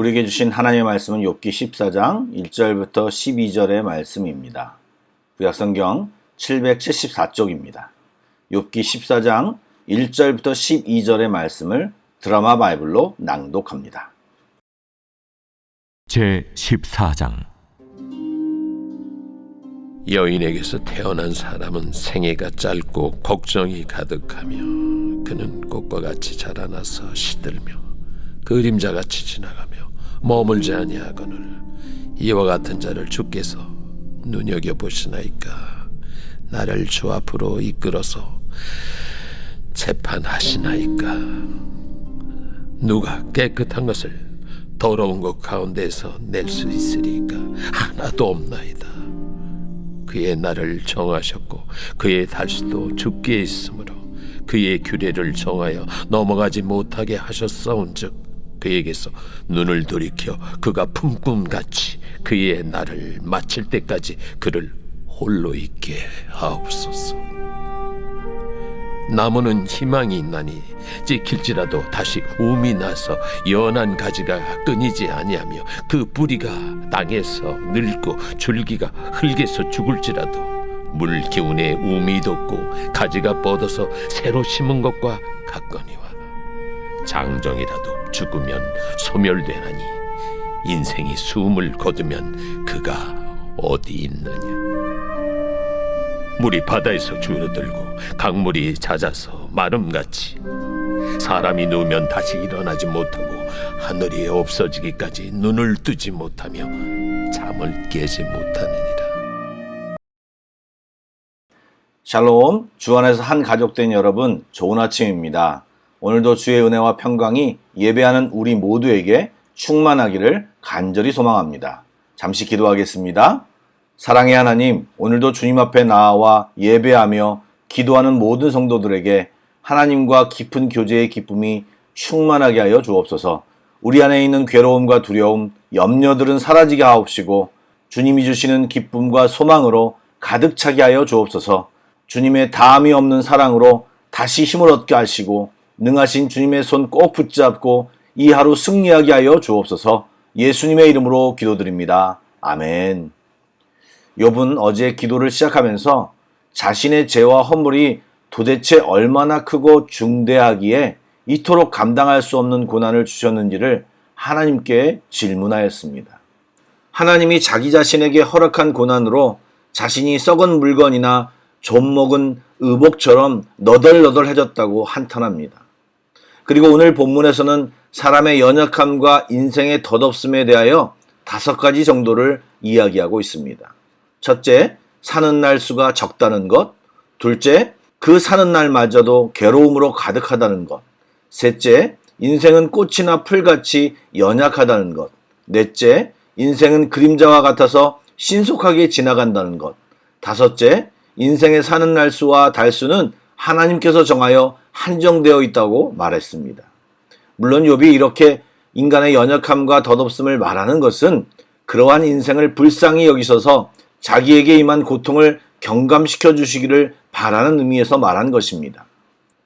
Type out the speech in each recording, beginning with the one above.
우리에게 주신 하나님의 말씀은 욥기 14장 1절부터 12절의 말씀입니다. 구약성경 774쪽입니다. 욥기 14장 1절부터 12절의 말씀을 드라마 바이블로 낭독합니다. 제14장. 여인에게서 태어난 사람은 생애가 짧고 걱정이 가득하며 그는 꽃과 같이 자라나서 시들며 그림자같이 지나가며 머물지 아니하거늘 이와 같은 자를 주께서 눈여겨보시나이까. 나를 주 앞으로 이끌어서 재판하시나이까. 누가 깨끗한 것을 더러운 것 가운데서 낼 수 있으리까. 하나도 없나이다. 그의 날을 정하셨고 그의 달수도 주께 있으므로 그의 규례를 정하여 넘어가지 못하게 하셨사온즉 그에게서 눈을 돌이켜 그가 품꿈같이 그의 날을 마칠 때까지 그를 홀로 있게 하옵소서. 나무는 희망이 있나니 찍힐지라도 다시 움이 나서 연한 가지가 끊이지 아니하며 그 뿌리가 땅에서 늙고 줄기가 흙에서 죽을지라도 물 기운에 움이 돋고 가지가 뻗어서 새로 심은 것과 같거니와 장정이라도 죽으면 소멸되나니 인생이 숨을 거두면 그가 어디 있느냐. 물이 바다에서 줄어들고 강물이 잦아서 마름같이 사람이 누우면 다시 일어나지 못하고 하늘이 없어지기까지 눈을 뜨지 못하며 잠을 깨지 못하느니라. 샬롬, 주 안에서 한 가족 된 여러분, 좋은 아침입니다. 오늘도 주의 은혜와 평강이 예배하는 우리 모두에게 충만하기를 간절히 소망합니다. 잠시 기도하겠습니다. 사랑의 하나님, 오늘도 주님 앞에 나와 예배하며 기도하는 모든 성도들에게 하나님과 깊은 교제의 기쁨이 충만하게 하여 주옵소서. 우리 안에 있는 괴로움과 두려움, 염려들은 사라지게 하옵시고 주님이 주시는 기쁨과 소망으로 가득 차게 하여 주옵소서. 주님의 다함이 없는 사랑으로 다시 힘을 얻게 하시고 능하신 주님의 손 꼭 붙잡고 이 하루 승리하게 하여 주옵소서. 예수님의 이름으로 기도드립니다. 아멘. 욥은 어제 기도를 시작하면서 자신의 죄와 허물이 도대체 얼마나 크고 중대하기에 이토록 감당할 수 없는 고난을 주셨는지를 하나님께 질문하였습니다. 하나님이 자기 자신에게 허락한 고난으로 자신이 썩은 물건이나 좀 먹은 의복처럼 너덜너덜해졌다고 한탄합니다. 그리고 오늘 본문에서는 사람의 연약함과 인생의 덧없음에 대하여 5가지 정도를 이야기하고 있습니다. 첫째, 사는 날 수가 적다는 것. 둘째, 그 사는 날마저도 괴로움으로 가득하다는 것. 셋째, 인생은 꽃이나 풀같이 연약하다는 것. 넷째, 인생은 그림자와 같아서 신속하게 지나간다는 것. 다섯째, 인생의 사는 날수와 달수는 하나님께서 정하여 한정되어 있다고 말했습니다. 물론 욥이 이렇게 인간의 연약함과 덧없음을 말하는 것은 그러한 인생을 불쌍히 여기셔서 자기에게 임한 고통을 경감시켜 주시기를 바라는 의미에서 말한 것입니다.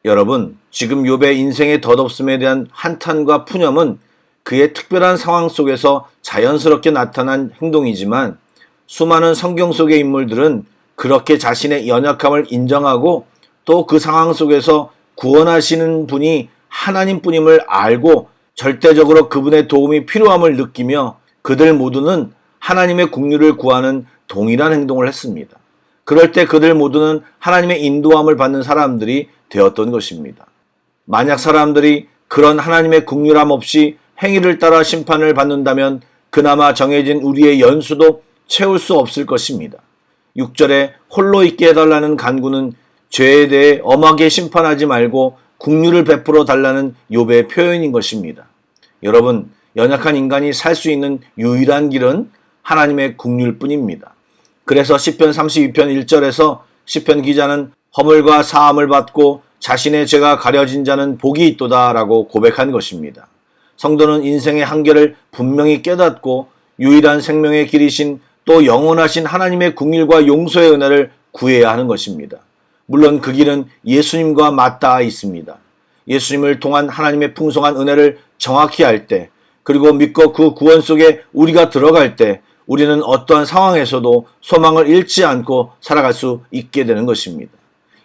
여러분, 지금 욥의 인생의 덧없음에 대한 한탄과 푸념은 그의 특별한 상황 속에서 자연스럽게 나타난 행동이지만 수많은 성경 속의 인물들은 그렇게 자신의 연약함을 인정하고 또 그 상황 속에서 구원하시는 분이 하나님뿐임을 알고 절대적으로 그분의 도움이 필요함을 느끼며 그들 모두는 하나님의 긍휼을 구하는 동일한 행동을 했습니다. 그럴 때 그들 모두는 하나님의 인도함을 받는 사람들이 되었던 것입니다. 만약 사람들이 그런 하나님의 긍휼함 없이 행위를 따라 심판을 받는다면 그나마 정해진 우리의 연수도 채울 수 없을 것입니다. 6절에 홀로 있게 해달라는 간구는 죄에 대해 엄하게 심판하지 말고 긍휼을 베풀어 달라는 욥의 표현인 것입니다. 여러분, 연약한 인간이 살 수 있는 유일한 길은 하나님의 긍휼뿐입니다. 그래서 시편 32편 1절에서 시편 기자는 허물과 사함을 받고 자신의 죄가 가려진 자는 복이 있도다 라고 고백한 것입니다. 성도는 인생의 한계를 분명히 깨닫고 유일한 생명의 길이신 또 영원하신 하나님의 긍휼과 용서의 은혜를 구해야 하는 것입니다. 물론 그 길은 예수님과 맞닿아 있습니다. 예수님을 통한 하나님의 풍성한 은혜를 정확히 알 때 그리고 믿고 그 구원 속에 우리가 들어갈 때 우리는 어떠한 상황에서도 소망을 잃지 않고 살아갈 수 있게 되는 것입니다.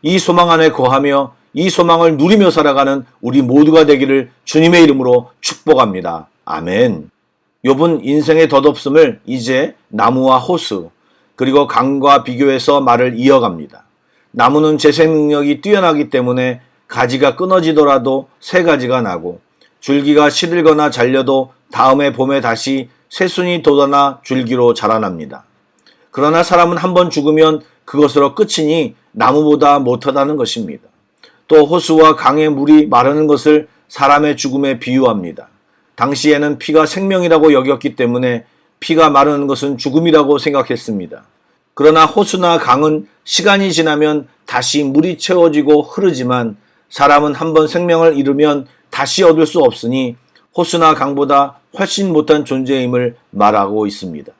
이 소망 안에 거하며 이 소망을 누리며 살아가는 우리 모두가 되기를 주님의 이름으로 축복합니다. 아멘. 욥은 인생의 덧없음을 이제 나무와 호수 그리고 강과 비교해서 말을 이어갑니다. 나무는 재생 능력이 뛰어나기 때문에 가지가 끊어지더라도 새 가지가 나고 줄기가 시들거나 잘려도 다음해 봄에 다시 새순이 돋아나 줄기로 자라납니다. 그러나 사람은 한번 죽으면 그것으로 끝이니 나무보다 못하다는 것입니다. 또 호수와 강의 물이 마르는 것을 사람의 죽음에 비유합니다. 당시에는 피가 생명이라고 여겼기 때문에 피가 마르는 것은 죽음이라고 생각했습니다. 그러나 호수나 강은 시간이 지나면 다시 물이 채워지고 흐르지만 사람은 한번 생명을 잃으면 다시 얻을 수 없으니 호수나 강보다 훨씬 못한 존재임을 말하고 있습니다.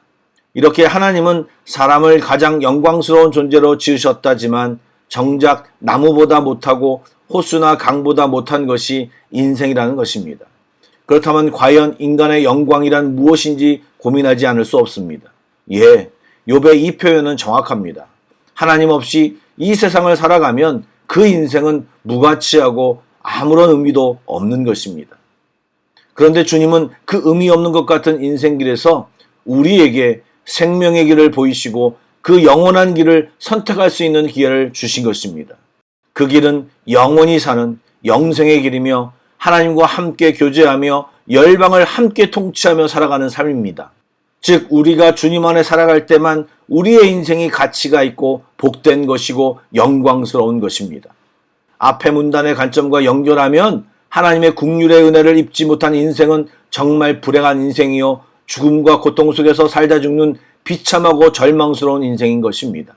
이렇게 하나님은 사람을 가장 영광스러운 존재로 지으셨다지만 정작 나무보다 못하고 호수나 강보다 못한 것이 인생이라는 것입니다. 그렇다면 과연 인간의 영광이란 무엇인지 고민하지 않을 수 없습니다. 예, 욥의 이 표현은 정확합니다. 하나님 없이 이 세상을 살아가면 그 인생은 무가치하고 아무런 의미도 없는 것입니다. 그런데 주님은 그 의미 없는 것 같은 인생길에서 우리에게 생명의 길을 보이시고 그 영원한 길을 선택할 수 있는 기회를 주신 것입니다. 그 길은 영원히 사는 영생의 길이며 하나님과 함께 교제하며 열방을 함께 통치하며 살아가는 삶입니다. 즉 우리가 주님 안에 살아갈 때만 우리의 인생이 가치가 있고 복된 것이고 영광스러운 것입니다. 앞의 문단의 관점과 연결하면 하나님의 긍휼의 은혜를 입지 못한 인생은 정말 불행한 인생이요 죽음과 고통 속에서 살다 죽는 비참하고 절망스러운 인생인 것입니다.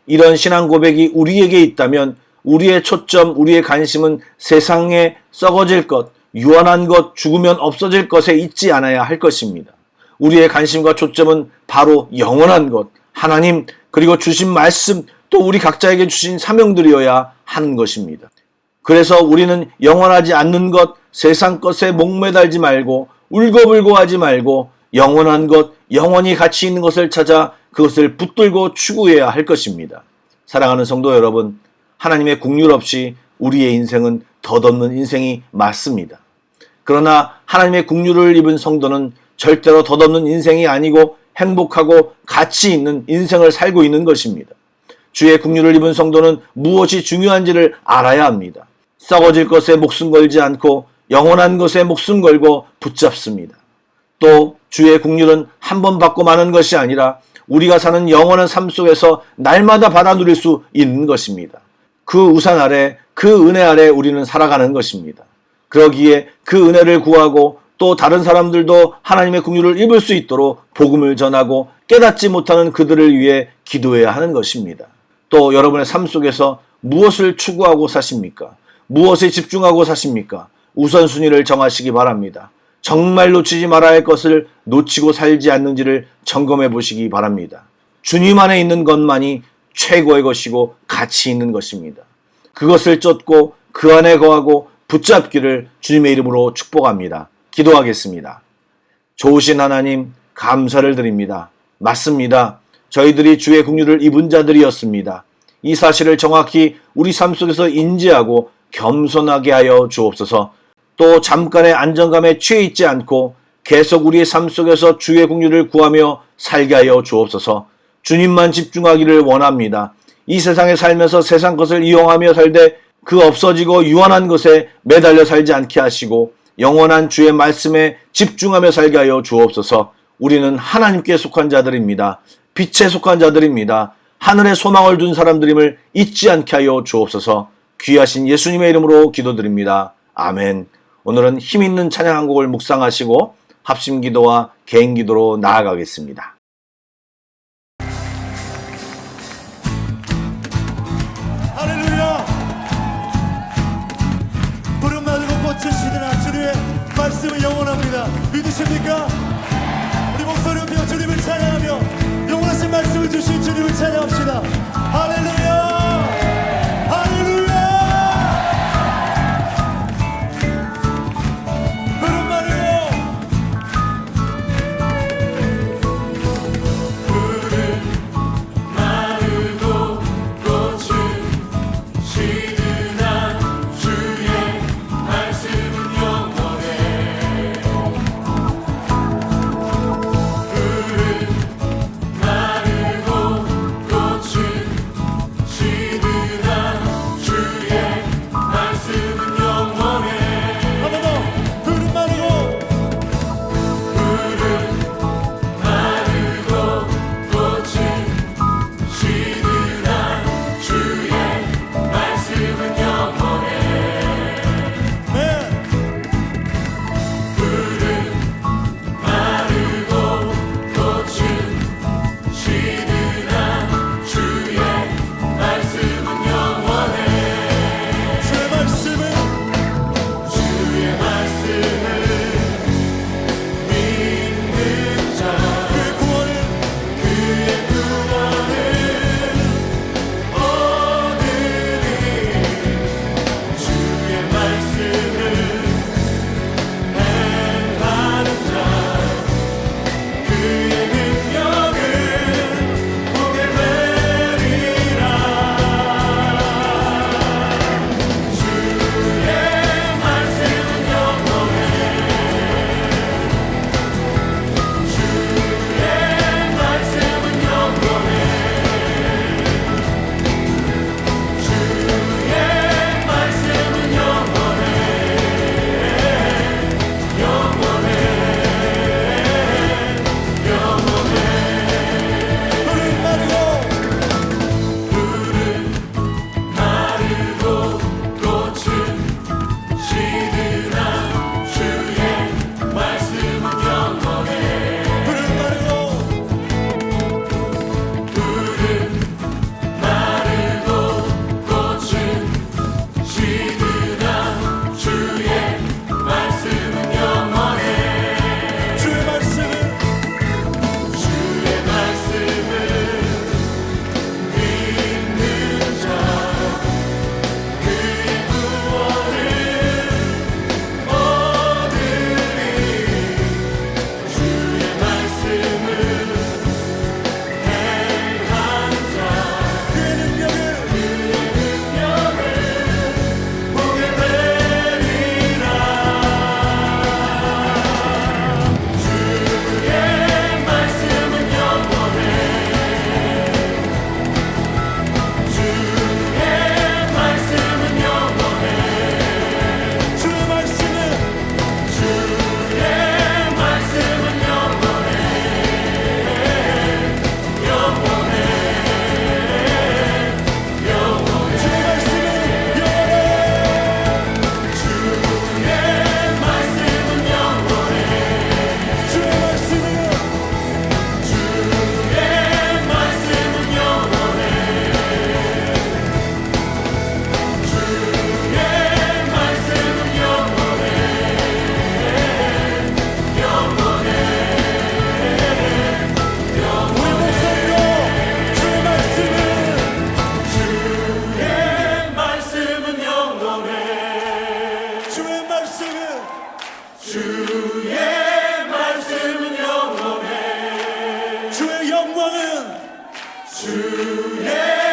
이런 신앙 고백이 우리에게 있다면 우리의 초점, 우리의 관심은 세상에 썩어질 것, 유한한 것, 죽으면 없어질 것에 있지 않아야 할 것입니다. 우리의 관심과 초점은 바로 영원한 것, 하나님, 그리고 주신 말씀, 또 우리 각자에게 주신 사명들이어야 하는 것입니다. 그래서 우리는 영원하지 않는 것, 세상 것에 목매달지 말고 울고불고 하지 말고 영원한 것, 영원히 가치 있는 것을 찾아 그것을 붙들고 추구해야 할 것입니다. 사랑하는 성도 여러분, 하나님의 긍휼 없이 우리의 인생은 덧없는 인생이 맞습니다. 그러나 하나님의 긍휼을 입은 성도는 절대로 덧없는 인생이 아니고 행복하고 가치 있는 인생을 살고 있는 것입니다. 주의 긍휼을 입은 성도는 무엇이 중요한지를 알아야 합니다. 썩어질 것에 목숨 걸지 않고 영원한 것에 목숨 걸고 붙잡습니다. 또 주의 긍휼은 한 번 받고 마는 것이 아니라 우리가 사는 영원한 삶 속에서 날마다 받아 누릴 수 있는 것입니다. 그 우산 아래, 그 은혜 아래 우리는 살아가는 것입니다. 그러기에 그 은혜를 구하고 또 다른 사람들도 하나님의 긍휼을 입을 수 있도록 복음을 전하고 깨닫지 못하는 그들을 위해 기도해야 하는 것입니다. 또 여러분의 삶 속에서 무엇을 추구하고 사십니까? 무엇에 집중하고 사십니까? 우선순위를 정하시기 바랍니다. 정말 놓치지 말아야 할 것을 놓치고 살지 않는지를 점검해 보시기 바랍니다. 주님 안에 있는 것만이 최고의 것이고 가치 있는 것입니다. 그것을 쫓고 그 안에 거하고 붙잡기를 주님의 이름으로 축복합니다. 기도하겠습니다. 좋으신 하나님, 감사를 드립니다. 맞습니다. 저희들이 주의 긍휼을 입은 자들이었습니다. 이 사실을 정확히 우리 삶 속에서 인지하고 겸손하게 하여 주옵소서. 또 잠깐의 안정감에 취해 있지 않고 계속 우리의 삶 속에서 주의 긍휼을 구하며 살게 하여 주옵소서. 주님만 집중하기를 원합니다. 이 세상에 살면서 세상 것을 이용하며 살되 그 없어지고 유한한 것에 매달려 살지 않게 하시고 영원한 주의 말씀에 집중하며 살게 하여 주옵소서. 우리는 하나님께 속한 자들입니다. 빛에 속한 자들입니다. 하늘에 소망을 둔 사람들임을 잊지 않게 하여 주옵소서. 귀하신 예수님의 이름으로 기도드립니다. 아멘. 오늘은 힘있는 찬양 한 곡을 묵상하시고 합심기도와 개인기도로 나아가겠습니다. 할렐루야. 푸른 마르고 꽃을 시드나 주님의 말씀은 영원합니다. 믿으십니까? 우리 목소리 높여 주님을 찬양하며 영원하신 말씀을 주신 주님을 찬양합시다. 할렐루야. 할렐루야. 푸른 마르고 영광은 주의